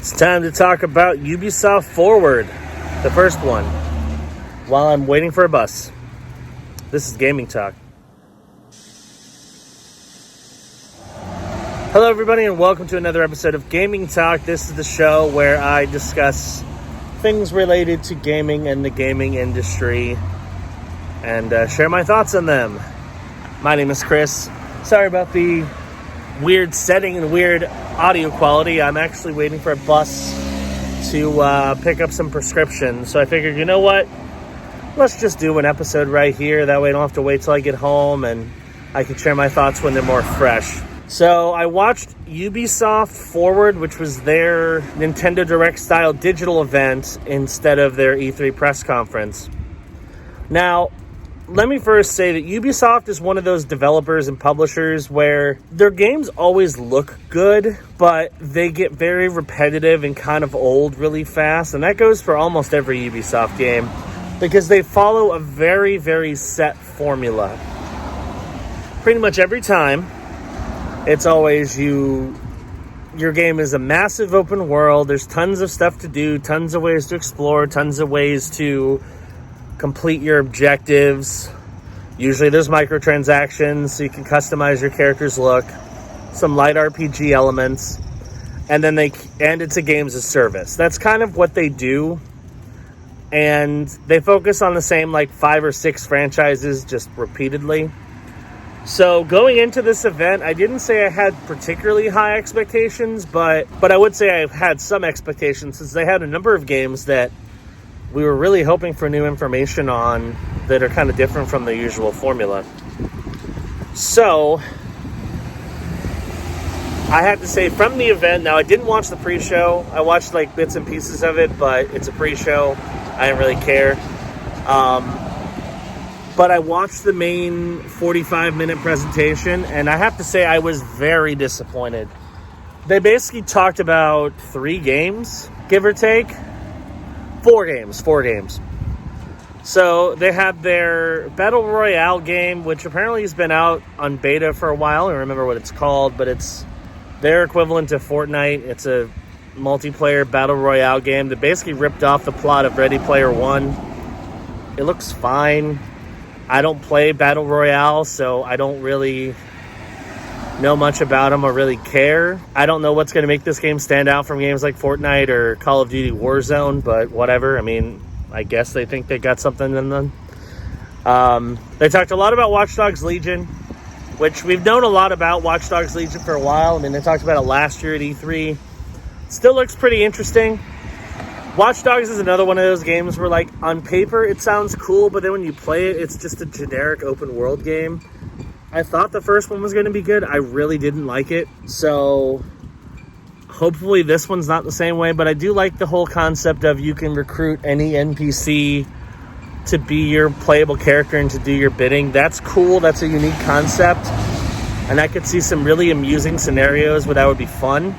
It's time to talk about Ubisoft Forward, the first one, while I'm waiting for a bus. This is Gaming Talk. Hello everybody and welcome to another episode of Gaming Talk. This is the show where I discuss things related to gaming and the gaming industry and share my thoughts on them. My name is Chris. Sorry about the weird setting and weird audio quality. I'm actually waiting for a bus to pick up some prescriptions. So I figured, you know what? Let's just do an episode right here. That way I don't have to wait till I get home and I can share my thoughts when they're more fresh. So I watched Ubisoft Forward, which was their Nintendo Direct style digital event instead of their E3 press conference. Now, let me first say that Ubisoft is one of those developers and publishers where their games always look good, but they get very repetitive and kind of old really fast. And that goes for almost every Ubisoft game because they follow a very, very set formula. Pretty much every time, it's always your game is a massive open world. There's tons of stuff to do, tons of ways to explore, tons of ways to complete your objectives. Usually there's microtransactions so you can customize your character's look, some light RPG elements, and it's a games as service. That's kind of what they do. And they focus on the same 5 or 6 franchises just repeatedly. So going into this event, I didn't say I had particularly high expectations, but I would say I've had some expectations since they had a number of games that we were really hoping for new information on that are kind of different from the usual formula. So I had to say from the event, now I didn't watch the pre-show. I watched bits and pieces of it, but it's a pre-show. I didn't really care. But I watched the main 45-minute presentation, and I have to say I was very disappointed. They basically talked about 3 games, give or take. 4 games. So they had their Battle Royale game, which apparently has been out on beta for a while. I don't remember what it's called, but it's their equivalent to Fortnite. It's a multiplayer Battle Royale game that basically ripped off the plot of Ready Player One. It looks fine. I don't play Battle Royale, so I don't really know much about them or really care. I don't know what's going to make this game stand out from games like Fortnite or Call of Duty Warzone, but whatever. I mean, I guess they think they got something in them. They talked a lot about Watchdogs Legion, which we've known a lot about Watchdogs Legion for a while. I mean, they talked about it last year at E3. Still looks pretty interesting. Watchdogs is another one of those games where, on paper, it sounds cool, but then when you play it, it's just a generic open world game. I thought the first one was going to be good. I really didn't like it. So hopefully this one's not the same way. But I do like the whole concept of you can recruit any NPC to be your playable character and to do your bidding. That's cool. That's a unique concept. And I could see some really amusing scenarios where that would be fun.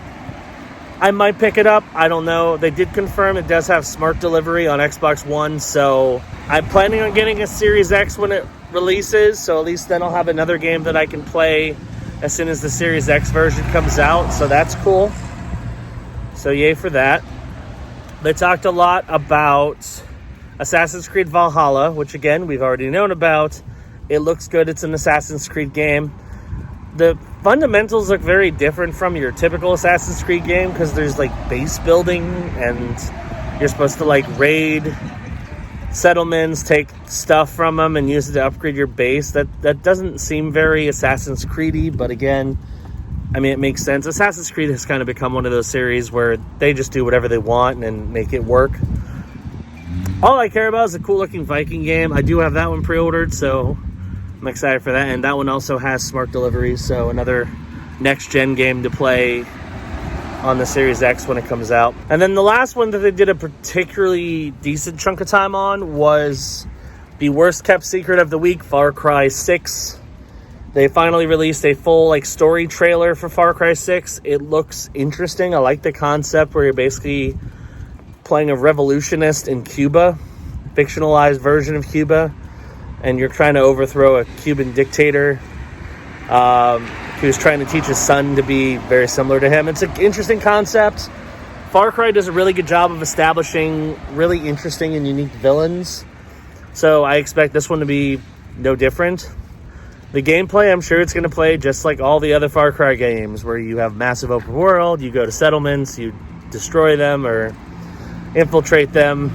I might pick it up. I don't know. They did confirm it does have smart delivery on Xbox One. So I'm planning on getting a Series X when it releases, so at least then I'll have another game that I can play as soon as the Series X version comes out, so that's cool. So yay for that. They talked a lot about Assassin's Creed Valhalla, which again, we've already known about. It looks good. It's an Assassin's Creed game. The fundamentals look very different from your typical Assassin's Creed game because there's base building and you're supposed to raid settlements, take stuff from them and use it to upgrade your base. That doesn't seem very Assassin's Creed-y, but again, I mean, it makes sense. Assassin's Creed has kind of become one of those series where they just do whatever they want and make it work. All I care about is a cool-looking Viking game. I do have that one pre-ordered, so I'm excited for that. And that one also has smart delivery, so another next-gen game to play on the Series X when it comes out. And then the last one that they did a particularly decent chunk of time on was the worst kept secret of the week, Far Cry 6. They finally released a full story trailer for Far Cry 6. It looks interesting. I like the concept where you're basically playing a revolutionist in Cuba, fictionalized version of Cuba, and you're trying to overthrow a Cuban dictator who's trying to teach his son to be very similar to him. It's an interesting concept. Far Cry does a really good job of establishing really interesting and unique villains. So I expect this one to be no different. The gameplay, I'm sure it's going to play just like all the other Far Cry games, where you have massive open world, you go to settlements, you destroy them or infiltrate them,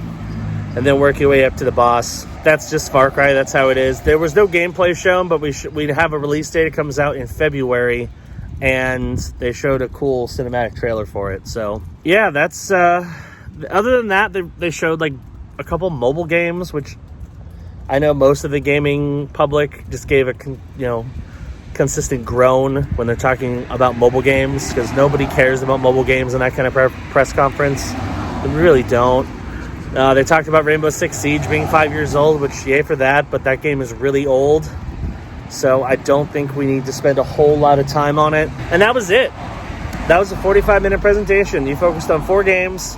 and then work your way up to the boss. That's just Far Cry. That's how it is. There was no gameplay shown, but we have a release date. It comes out in February, and they showed a cool cinematic trailer for it. So yeah, that's other than that, they showed like a couple mobile games, which I know most of the gaming public just gave a consistent groan when they're talking about mobile games, because nobody cares about mobile games in that kind of press conference. They really don't. They talked about Rainbow Six Siege being 5 years old, which yay for that, but that game is really old. So I don't think we need to spend a whole lot of time on it. And that was it. That was a 45-minute presentation. You focused on 4 games,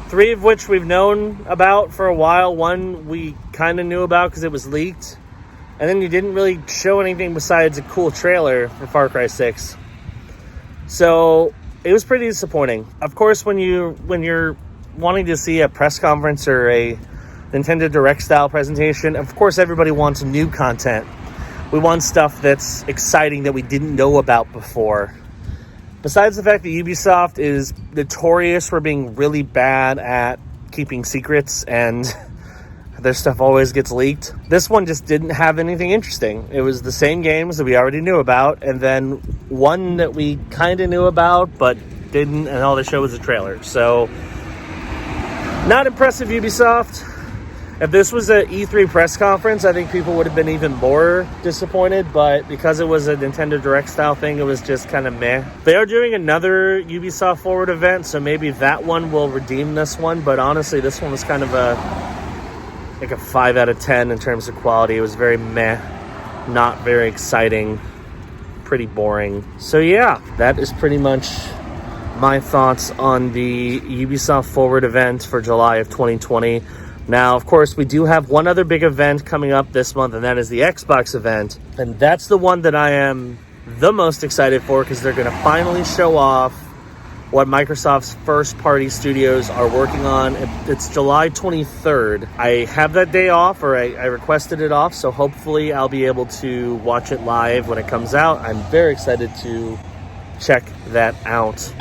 3 of which we've known about for a while. 1 we kind of knew about because it was leaked. And then you didn't really show anything besides a cool trailer for Far Cry 6. So it was pretty disappointing. Of course, when you're wanting to see a press conference or a Nintendo Direct style presentation, of course everybody wants new content. We want stuff that's exciting that we didn't know about before. Besides the fact that Ubisoft is notorious for being really bad at keeping secrets and their stuff always gets leaked, this one just didn't have anything interesting. It was the same games that we already knew about, and then one that we kind of knew about but didn't, and all they showed was a trailer. So not impressive, Ubisoft. If this was an E3 press conference, I think people would have been even more disappointed, but because it was a Nintendo Direct style thing, it was just kind of meh. They are doing another Ubisoft Forward event, so maybe that one will redeem this one, but honestly, this one was kind of a 5 out of 10 in terms of quality. It was very meh, not very exciting, pretty boring. So yeah, that is pretty much my thoughts on the Ubisoft Forward event for July of 2020. Now, of course, we do have one other big event coming up this month, and that is the Xbox event. And that's the one that I am the most excited for, because they're going to finally show off what Microsoft's first-party studios are working on. It's July 23rd. I have that day off, or I requested it off, so hopefully I'll be able to watch it live when it comes out. I'm very excited to check that out.